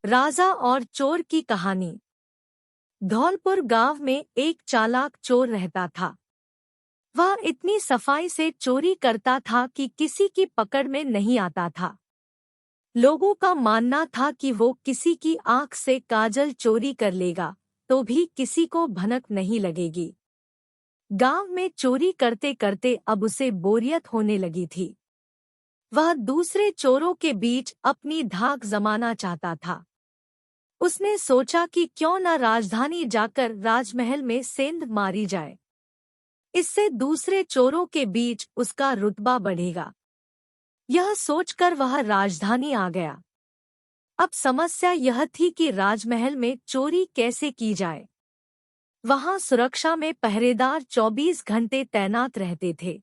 राजा और चोर की कहानी। धौलपुर गांव में एक चालाक चोर रहता था। वह इतनी सफाई से चोरी करता था कि किसी की पकड़ में नहीं आता था। लोगों का मानना था कि वो किसी की आंख से काजल चोरी कर लेगा तो भी किसी को भनक नहीं लगेगी। गांव में चोरी करते करते अब उसे बोरियत होने लगी थी। वह दूसरे चोरों के बीच अपनी धाक जमाना चाहता था। उसने सोचा कि क्यों न राजधानी जाकर राजमहल में सेंध मारी जाए। इससे दूसरे चोरों के बीच उसका रुतबा बढ़ेगा। यह सोचकर वह राजधानी आ गया। अब समस्या यह थी कि राजमहल में चोरी कैसे की जाए। वहां सुरक्षा में पहरेदार 24 घंटे तैनात रहते थे।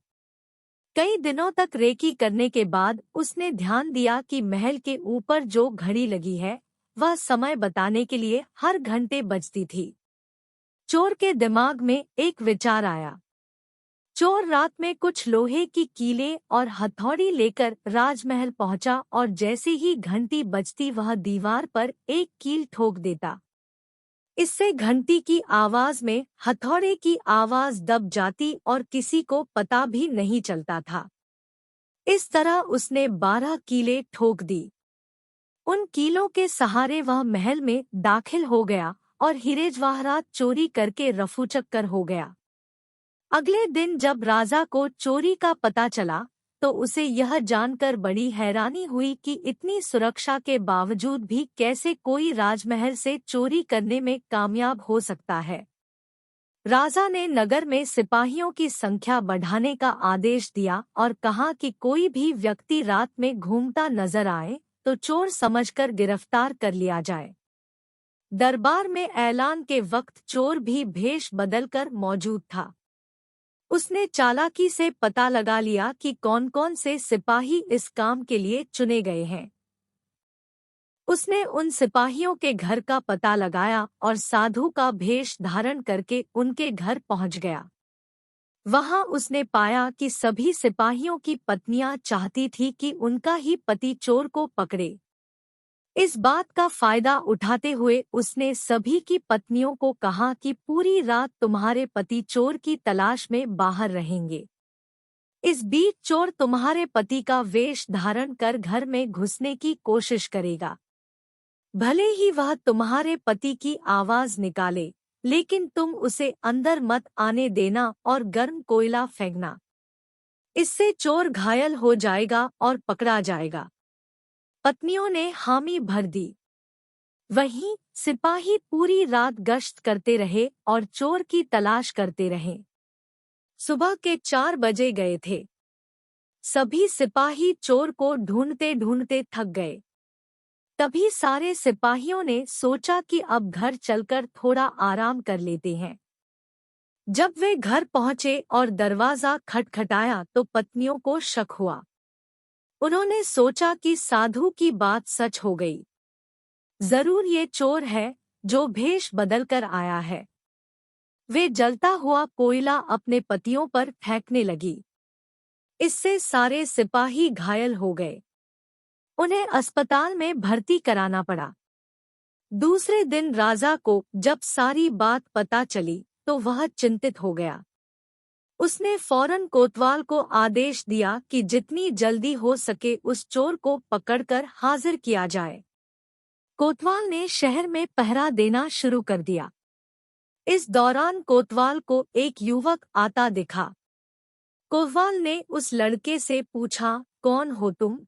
कई दिनों तक रेकी करने के बाद उसने ध्यान दिया कि महल के ऊपर जो घड़ी लगी है वह समय बताने के लिए हर घंटे बजती थी। चोर के दिमाग में एक विचार आया। चोर रात में कुछ लोहे की कीलें और हथौड़ी लेकर राजमहल पहुंचा और जैसे ही घंटी बजती वह दीवार पर एक कील ठोक देता। इससे घंटी की आवाज में हथौड़े की आवाज दब जाती और किसी को पता भी नहीं चलता था। इस तरह उसने 12 कीलें ठोक दी। उन कीलों के सहारे वह महल में दाखिल हो गया और हीरे जवाहरात चोरी करके रफूचक्कर हो गया। अगले दिन जब राजा को चोरी का पता चला तो उसे यह जानकर बड़ी हैरानी हुई कि इतनी सुरक्षा के बावजूद भी कैसे कोई राजमहल से चोरी करने में कामयाब हो सकता है। राजा ने नगर में सिपाहियों की संख्या बढ़ाने का आदेश दिया और कहा कि कोई भी व्यक्ति रात में घूमता नजर आए तो चोर समझकर गिरफ्तार कर लिया जाए। दरबार में ऐलान के वक्त चोर भी भेष बदलकर मौजूद था। उसने चालाकी से पता लगा लिया कि कौन-कौन से सिपाही इस काम के लिए चुने गए हैं। उसने उन सिपाहियों के घर का पता लगाया और साधु का भेष धारण करके उनके घर पहुंच गया। वहां उसने पाया कि सभी सिपाहियों की पत्नियां चाहती थी कि उनका ही पति चोर को पकड़े। इस बात का फायदा उठाते हुए उसने सभी की पत्नियों को कहा कि पूरी रात तुम्हारे पति चोर की तलाश में बाहर रहेंगे। इस बीच चोर तुम्हारे पति का वेश धारण कर घर में घुसने की कोशिश करेगा। भले ही वह तुम्हारे पति की आवाज निकाले, लेकिन तुम उसे अंदर मत आने देना और गर्म कोयला फेंकना। इससे चोर घायल हो जाएगा और पकड़ा जाएगा। पत्नियों ने हामी भर दी। वहीं सिपाही पूरी रात गश्त करते रहे और चोर की तलाश करते रहे। सुबह के 4 बजे गए थे। सभी सिपाही चोर को ढूंढते ढूंढते थक गए। तभी सारे सिपाहियों ने सोचा कि अब घर चलकर थोड़ा आराम कर लेते हैं। जब वे घर पहुंचे और दरवाजा खटखटाया तो पत्नियों को शक हुआ। उन्होंने सोचा कि साधु की बात सच हो गई। जरूर ये चोर है जो भेष बदलकर आया है। वे जलता हुआ कोयला अपने पतियों पर फेंकने लगी। इससे सारे सिपाही घायल हो गए। उन्हें अस्पताल में भर्ती कराना पड़ा। दूसरे दिन राजा को जब सारी बात पता चली तो वह चिंतित हो गया। उसने फौरन कोतवाल को आदेश दिया कि जितनी जल्दी हो सके उस चोर को पकड़कर हाजिर किया जाए। कोतवाल ने शहर में पहरा देना शुरू कर दिया। इस दौरान कोतवाल को एक युवक आता दिखा। कोतवाल ने उस लड़के से पूछा, कौन हो तुम?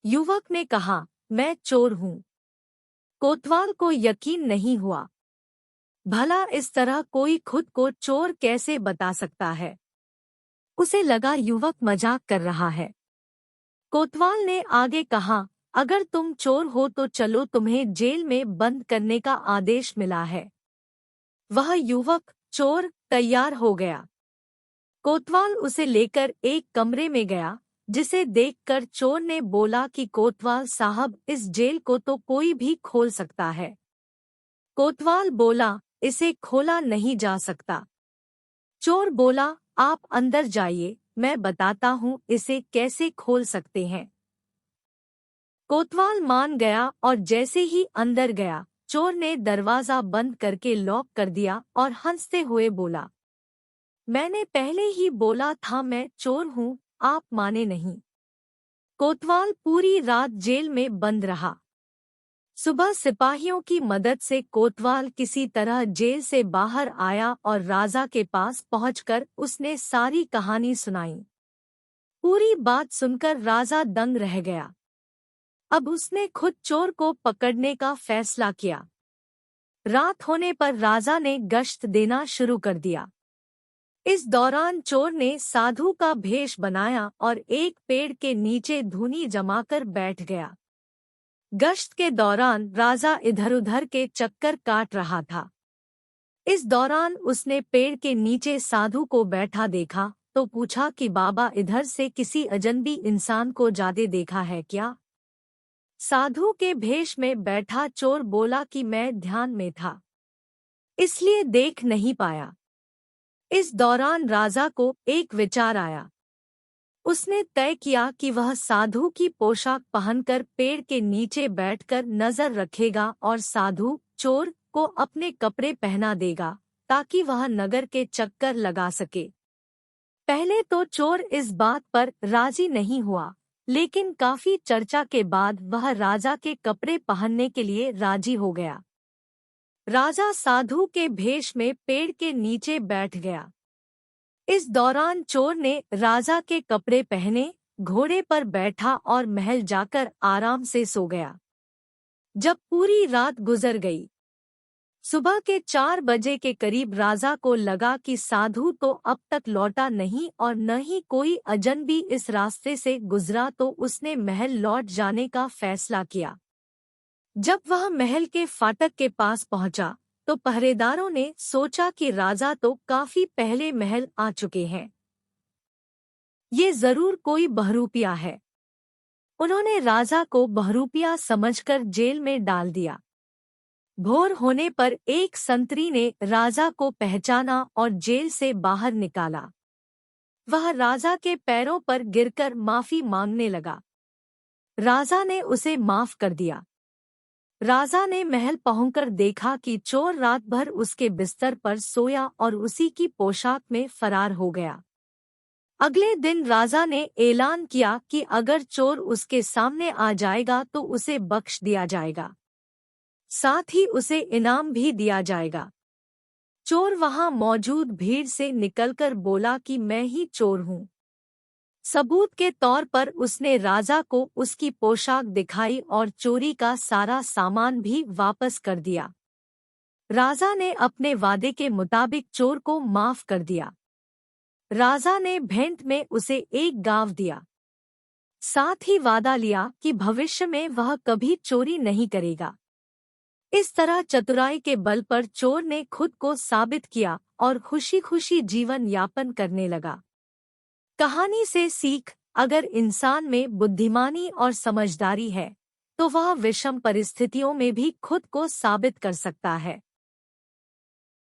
युवक ने कहा, मैं चोर हूँ। कोतवाल को यकीन नहीं हुआ। भला इस तरह कोई खुद को चोर कैसे बता सकता है? उसे लगा युवक मजाक कर रहा है। कोतवाल ने आगे कहा, अगर तुम चोर हो तो चलो, तुम्हें जेल में बंद करने का आदेश मिला है। वह युवक चोर तैयार हो गया। कोतवाल उसे लेकर एक कमरे में गया, जिसे देखकर चोर ने बोला कि कोतवाल साहब, इस जेल को तो कोई भी खोल सकता है। कोतवाल बोला, इसे खोला नहीं जा सकता। चोर बोला, आप अंदर जाइए, मैं बताता हूँ इसे कैसे खोल सकते हैं। कोतवाल मान गया और जैसे ही अंदर गया, चोर ने दरवाजा बंद करके लॉक कर दिया और हंसते हुए बोला, मैंने पहले ही बोला था मैं चोर हूँ, आप माने नहीं। कोतवाल पूरी रात जेल में बंद रहा। सुबह सिपाहियों की मदद से कोतवाल किसी तरह जेल से बाहर आया और राजा के पास पहुंचकर उसने सारी कहानी सुनाई। पूरी बात सुनकर राजा दंग रह गया। अब उसने खुद चोर को पकड़ने का फैसला किया। रात होने पर राजा ने गश्त देना शुरू कर दिया। इस दौरान चोर ने साधु का भेष बनाया और एक पेड़ के नीचे धूनी जमाकर बैठ गया। गश्त के दौरान राजा इधर-उधर के चक्कर काट रहा था। इस दौरान उसने पेड़ के नीचे साधु को बैठा देखा तो पूछा कि बाबा, इधर से किसी अजनबी इंसान को जाते देखा है क्या? साधु के भेष में बैठा चोर बोला कि मैं ध्यान में था, इसलिए देख नहीं पाया। इस दौरान राजा को एक विचार आया। उसने तय किया कि वह साधु की पोशाक पहनकर पेड़ के नीचे बैठकर नजर रखेगा और साधु चोर को अपने कपड़े पहना देगा ताकि वह नगर के चक्कर लगा सके। पहले तो चोर इस बात पर राजी नहीं हुआ, लेकिन काफी चर्चा के बाद वह राजा के कपड़े पहनने के लिए राजी हो गया। राजा साधु के भेष में पेड़ के नीचे बैठ गया। इस दौरान चोर ने राजा के कपड़े पहने, घोड़े पर बैठा और महल जाकर आराम से सो गया। जब पूरी रात गुजर गई, सुबह के 4 बजे के करीब राजा को लगा कि साधु तो अब तक लौटा नहीं और न ही कोई अजनबी इस रास्ते से गुजरा, तो उसने महल लौट जाने का फैसला किया। जब वह महल के फाटक के पास पहुंचा तो पहरेदारों ने सोचा कि राजा तो काफी पहले महल आ चुके हैं, ये जरूर कोई बहरूपिया है। उन्होंने राजा को बहरूपिया समझकर जेल में डाल दिया। भोर होने पर एक संतरी ने राजा को पहचाना और जेल से बाहर निकाला। वह राजा के पैरों पर गिरकर माफी मांगने लगा। राजा ने उसे माफ कर दिया। राजा ने महल पहुंचकर देखा कि चोर रात भर उसके बिस्तर पर सोया और उसी की पोशाक में फरार हो गया। अगले दिन राजा ने ऐलान किया कि अगर चोर उसके सामने आ जाएगा तो उसे बख्श दिया जाएगा, साथ ही उसे इनाम भी दिया जाएगा। चोर वहां मौजूद भीड़ से निकलकर बोला कि मैं ही चोर हूं। सबूत के तौर पर उसने राजा को उसकी पोशाक दिखाई और चोरी का सारा सामान भी वापस कर दिया। राजा ने अपने वादे के मुताबिक चोर को माफ कर दिया। राजा ने भेंट में उसे एक गांव दिया। साथ ही वादा लिया कि भविष्य में वह कभी चोरी नहीं करेगा। इस तरह चतुराई के बल पर चोर ने खुद को साबित किया और खुशी खुशी जीवन यापन करने लगा। कहानी से सीख, अगर इंसान में बुद्धिमानी और समझदारी है तो वह विषम परिस्थितियों में भी खुद को साबित कर सकता है।